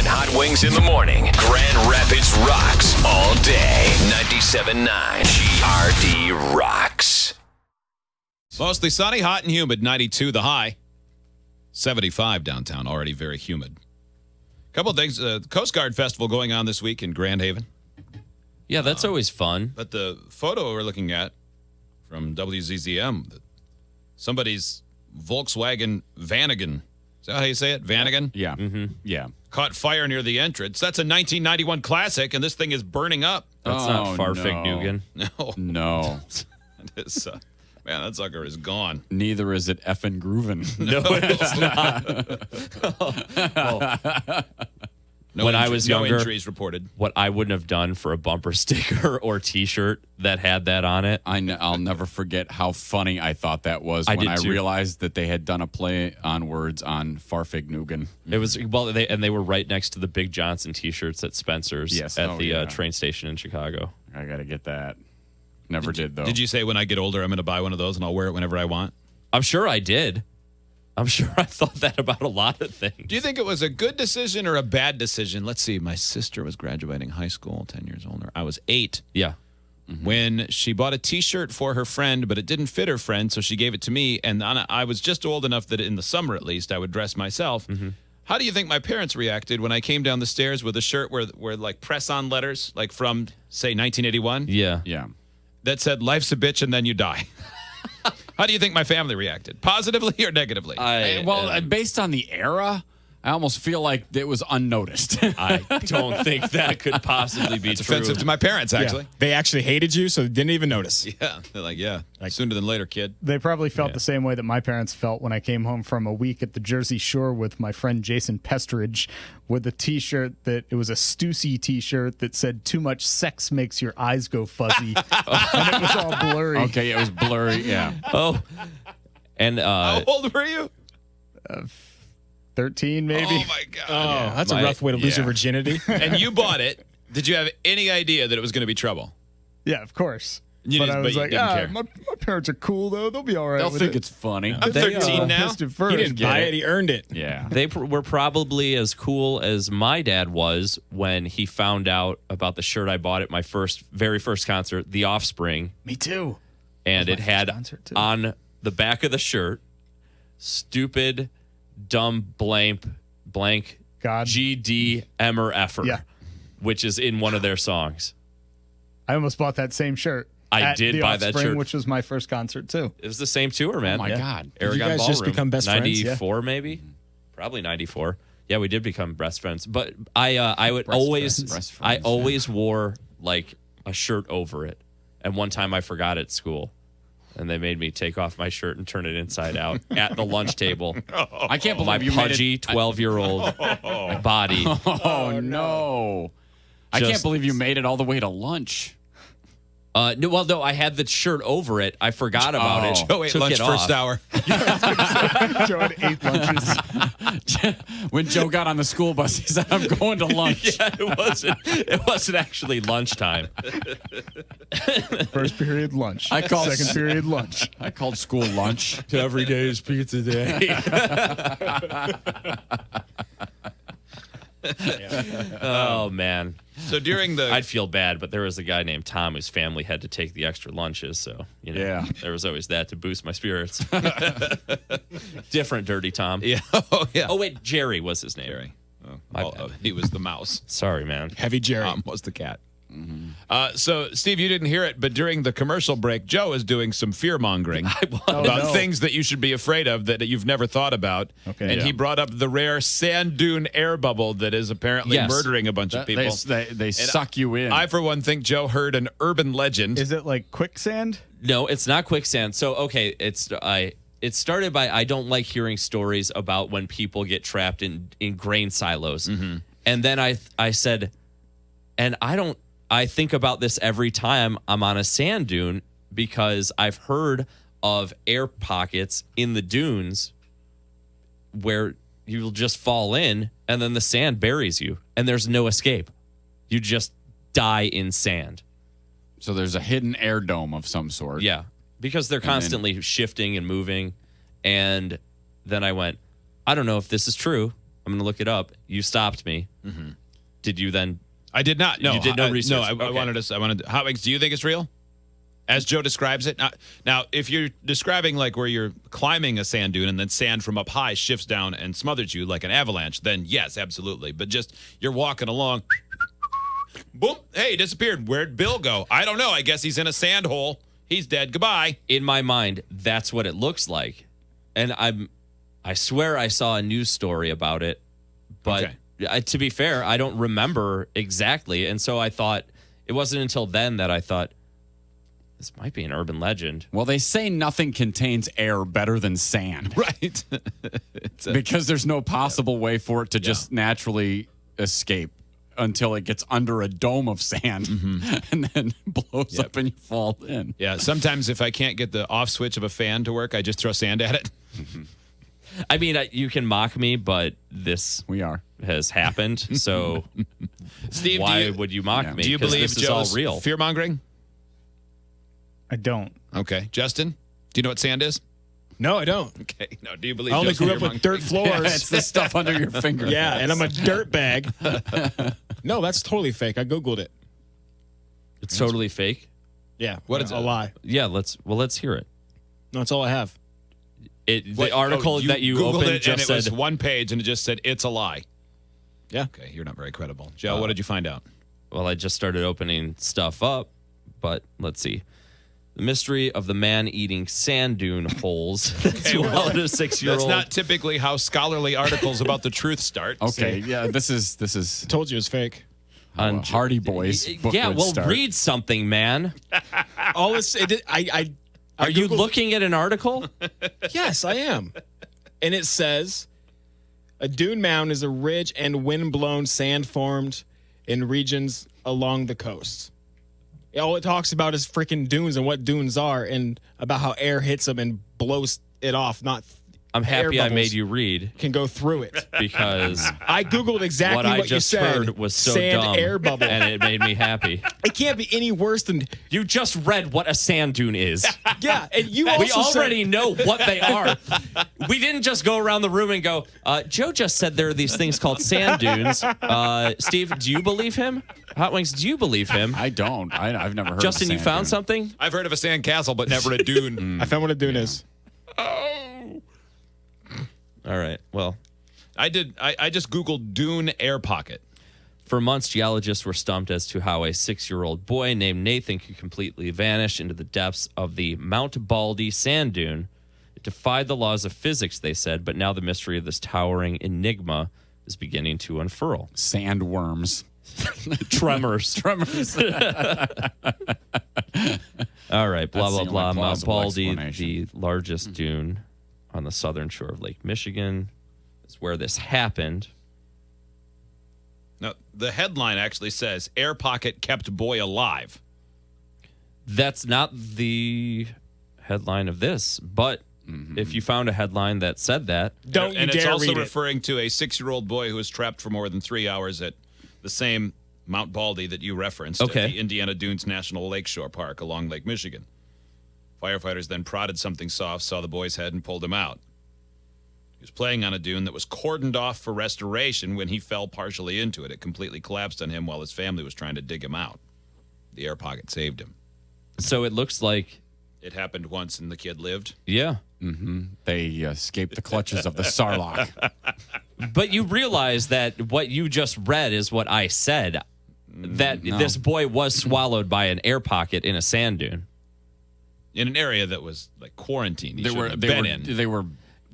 hot wings in the morning. Grand Rapids rocks all day. 97.9 GRD rocks. Mostly sunny, hot and humid. 92 the high. 75 downtown, already very humid. Couple of things. The Coast Guard Festival going on this week in Grand Haven. Yeah, that's always fun. But the photo we're looking at from WGRD-FM, somebody's Volkswagen Vanagon. Is that how you say it? Vanagon? Yeah. Mm-hmm. Yeah. Caught fire near the entrance. That's a 1991 classic, and this thing is burning up. That's not Farfig-Nugan. No. No. It is, man, that sucker is gone. Neither is it effing groovin'. No, it's not. When I was younger, no injuries reported. What I wouldn't have done for a bumper sticker or T-shirt that had that on it. I'll never forget how funny I thought that was when I realized that they had done a play on words on Farfig-Nugan. It was they were right next to the Big Johnson T-shirts at Spencer's at the train station in Chicago. I got to get that. Never did though. Did you say when I get older I'm going to buy one of those and I'll wear it whenever I want? I'm sure I did. I'm sure I thought that about a lot of things. Do you think it was a good decision or a bad decision? Let's see. My sister was graduating high school, 10 years older. I was 8. Yeah. Mm-hmm. When she bought a T-shirt for her friend, but it didn't fit her friend, so she gave it to me. And I was just old enough that in the summer, at least, I would dress myself. Mm-hmm. How do you think my parents reacted when I came down the stairs with a shirt where like press-on letters, like from, say, 1981? Yeah. Yeah. That said, life's a bitch and then you die. How do you think my family reacted? Positively or negatively? Based on the era, I almost feel like it was unnoticed. I don't think that could possibly be it's true. offensive to my parents, actually. Yeah. They actually hated you, so they didn't even notice. Yeah. They're like, sooner than later, kid. They probably felt the same way that my parents felt when I came home from a week at the Jersey Shore with my friend Jason Pestridge with a T-shirt it was a Stussy T-shirt that said, "Too much sex makes your eyes go fuzzy." And it was all blurry. Okay, it was blurry, yeah. Oh. And how old were you? 13, maybe. Oh, my God. Oh, that's a rough way to lose your virginity. And you bought it. Did you have any idea that it was going to be trouble? Yeah, of course. But I was like, didn't care. My parents are cool, though. They'll be all right They'll with think it. it's funny. I'm 13 now. Pissed at first. He didn't buy it. He earned it. Yeah. They were probably as cool as my dad was when he found out about the shirt I bought at my very first concert, The Offspring. Me too. And it had on the back of the shirt, "Stupid, dumb, blank, God. GD, Emmer, Effer," Yeah. which is in one of their songs. I almost bought that same shirt. I at did The buy that Offspring, shirt. which was my first concert, too. It was the same tour, man. Oh, my God. Did you Aragon guys Ballroom. just become best friends? 94, maybe? Probably 94. Yeah, we did become best friends. But I would always wore like a shirt over it. And one time I forgot at school. And they made me take off my shirt and turn it inside out at the lunch table. I can't believe My you pudgy made it. 12-year-old body. Oh, no. I can't believe you made it all the way to lunch. No, I had the shirt over it. I forgot about it. Joe ate Took lunch it first off. hour. Joe had 8 lunches. When Joe got on the school bus, he said, "I'm going to lunch." Yeah, it wasn't actually lunchtime. First period, lunch. Second period, lunch. I called school lunch. Every day is pizza day. Oh, man. So during the... I'd feel bad, but there was a guy named Tom whose family had to take the extra lunches, so there was always that to boost my spirits. Different Dirty Tom. Yeah. Oh, yeah. Oh, wait, Jerry was his name. Jerry. He was the mouse. Sorry, man. Heavy Jerry. Tom was the cat. Mm-hmm. So, Steve, you didn't hear it, but during the commercial break, Joe is doing some fear-mongering about things that you should be afraid of that you've never thought about. Okay. And he brought up the rare sand dune air bubble that is apparently murdering a bunch of people. They suck you in. I, for one, think Joe heard an urban legend. Is it like quicksand? No, it's not quicksand. So, okay, it started by I don't like hearing stories about when people get trapped in grain silos. Mm-hmm. And then I said, and I think about this every time I'm on a sand dune because I've heard of air pockets in the dunes where you'll just fall in and then the sand buries you and there's no escape. You just die in sand. So there's a hidden air dome of some sort. Yeah, because they're constantly shifting and moving. And then I went, I don't know if this is true. I'm going to look it up. You stopped me. Did you then? I did not. No, You did no research. No, I Okay. wanted to. I wanted. Hot Wings, do you think it's real? As Joe describes it. Now, if you're describing like where you're climbing a sand dune and then sand from up high shifts down and smothers you like an avalanche, then yes, absolutely. But just you're walking along, boom, hey, disappeared. Where'd Bill go? I don't know. I guess he's in a sand hole. He's dead. Goodbye. In my mind, that's what it looks like. And I swear I saw a news story about it, but to be fair, I don't remember exactly. And so I thought, it wasn't until then that I thought, this might be an urban legend. Well, they say nothing contains air better than sand. Right. Because there's no possible way for it to just naturally escape until it gets under a dome of sand and then blows up and you fall in. Yeah. Sometimes if I can't get the off switch of a fan to work, I just throw sand at it. I mean, you can mock me, but this has happened. So Steve, why would you mock me? Do you 'Cause believe this is all Joe's real? fear mongering? I don't. Okay. Justin, do you know what sand is? No, I don't. Okay. No. Do you believe I only Joe's grew up with fear-mongering? dirt floors. It's the stuff under your finger. Yeah, and I'm a dirt bag. No, that's totally fake. I Googled it. It's totally fake. Yeah. What is a it? lie? Yeah, let's hear it. No, that's all I have. The article that you Googled opened it, just and it said was one page, and it just said it's a lie. Yeah. Okay, you're not very credible, Joe. What did you find out? Well, I just started opening stuff up, but let's see. The mystery of the man-eating sand dune holes that swallowed a 6-year-old. That's not typically how scholarly articles about the truth start. Okay, yeah, this is Told you it was fake. how a Hardy Boys book Yeah, would well, start. read something, man. All this, I Are you Googled- looking at an article? Yes, I am. And it says a dune mound is a ridge and wind-blown sand formed in regions along the coast. All it talks about is freaking dunes and what dunes are and about how air hits them and blows it off, not I'm air happy I bubbles made you read can go through it. because I Googled exactly what what, I you just said. heard was so sand dumb, air bubble. and it made me happy. It can't be any worse than You just read what a sand dune is. yeah. And you also We already know what they are. We didn't just go around the room and go, Joe just said there are these things called sand dunes. Steve, do you believe him? Hot Wings, do you believe him? I don't. I've never heard Justin, of you sand found dune. something? I've heard of a sand castle, but never a dune. I found what a dune is. All right. Well, I did. I just Googled dune air pocket. for months, geologists were stumped as to how a 6-year-old boy named Nathan could completely vanish into the depths of the Mount Baldy sand dune. It defied the laws of physics, they said, but now the mystery of this towering enigma is beginning to unfurl. Sandworms. Tremors. Tremors. All right, blah, That's blah, the blah. only Mount plausible Baldy, the explanation. largest dune on the southern shore of Lake Michigan, is where this happened. No, the headline actually says air pocket kept boy alive. That's not the headline of this, but if you found a headline that said that, Don't you and it's dare also read it. referring to a 6-year-old boy who was trapped for more than 3 hours at the same Mount Baldy that you referenced Okay. at the Indiana Dunes National Lakeshore Park along Lake Michigan. Firefighters then prodded something soft, saw the boy's head, and pulled him out. He was playing on a dune that was cordoned off for restoration when he fell partially into it. It completely collapsed on him while his family was trying to dig him out. The air pocket saved him. so it looks like, It happened once and the kid lived. yeah. They escaped the clutches of the Sarlacc. But you realize that what you just read is what I said, that this boy was swallowed by an air pocket in a sand dune. In an area that was like quarantined. He shouldn't have been in. They were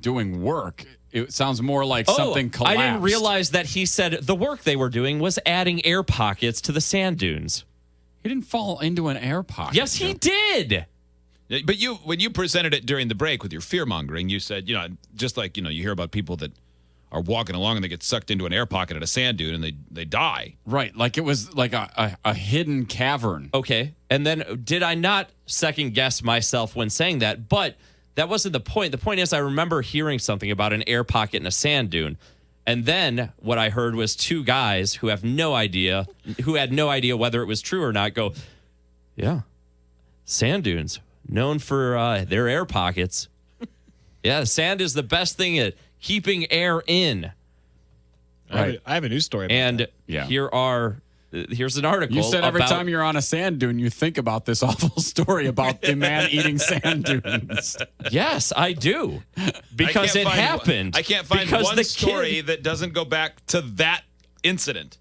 doing work. It sounds more like something collapsed. I didn't realize that he said the work they were doing was adding air pockets to the sand dunes. He didn't fall into an air pocket. Yes, he did. But when you presented it during the break with your fear mongering, you said, just like, you hear about people that are walking along and they get sucked into an air pocket at a sand dune and they die. Right, like it was like a hidden cavern. Okay. And then did I not second guess myself when saying that? But that wasn't the point. The point is I remember hearing something about an air pocket in a sand dune. And then what I heard was two guys who had no idea whether it was true or not go, yeah, sand dunes, known for their air pockets. Yeah, sand is the best thing at keeping air in. Right. I have a news story about And that. Yeah. here's an article. You said every about- time you're on a sand dune, you think about this awful story about the man eating sand dunes. Yes, I do. Because I it can't find- happened. I can't find because one the story kid- that doesn't go back to that incident.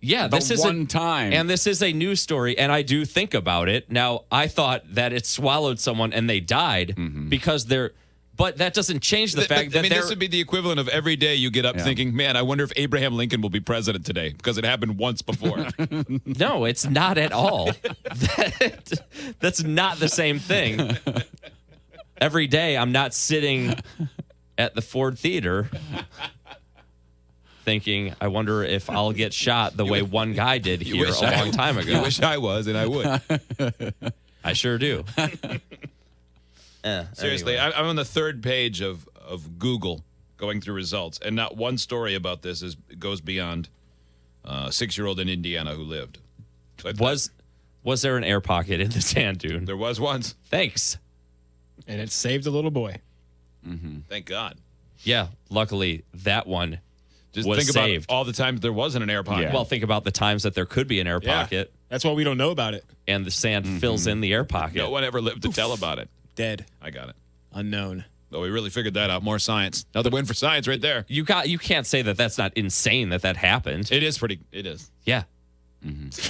Yeah, The this is one time. And this is a news story, and I do think about it. Now, I thought that it swallowed someone and they died because they're. But that doesn't change the fact that this would be the equivalent of every day you get up thinking, man, I wonder if Abraham Lincoln will be president today because it happened once before. No, it's not at all. That's not the same thing. Every day, I'm not sitting at the Ford Theater thinking, I wonder if I'll get shot the way one guy did here a long time ago. You wish I was, and I would. I sure do. Seriously, Anyway. I'm on the third page of Google going through results, and not one story about this goes beyond a 6-year-old in Indiana who lived. So I thought Was there an air pocket in the sand dune? there was once. Thanks. And it saved a little boy. Thank God. Yeah, luckily that one Just was think saved. about all the times there wasn't an air pocket. Yeah. Well, think about the times that there could be an air Yeah. pocket That's why we don't know about it. and the sand fills in the air pocket. No one ever lived to tell about it. Dead. I got it. Unknown. Well, we really figured that out. More science. Another win for science right there. You can't say that that's not insane that happened. It is. Yeah.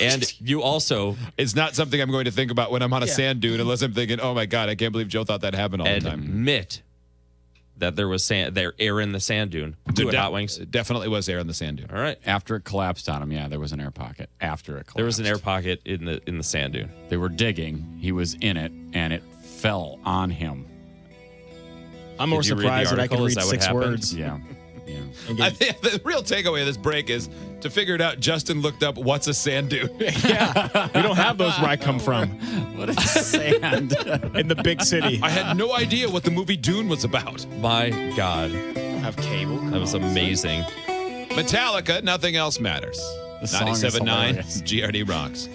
And you also It's not something I'm going to think about when I'm on a sand dune unless I'm thinking, oh my God, I can't believe Joe thought that happened all the time. admit that there was air in the sand dune. Do it, Hot Wings. It definitely was air in the sand dune. All right. After it collapsed on him, yeah, there was an air pocket. After it collapsed. There was an air pocket in the sand dune. They were digging. He was in it, and it fell on him. I'm more Did you read the surprised that I can article? read Is that what 6 happened? words. Yeah. Yeah. I think the real takeaway of this break is to figure it out. Justin looked up what's a sand dune. Yeah. We don't have those where I come from What is sand? in the big city. I had no idea what the movie Dune was about. My God, have cable. that was amazing. Metallica, Nothing Else Matters. The song is 97.9 hilarious. GRD Rocks.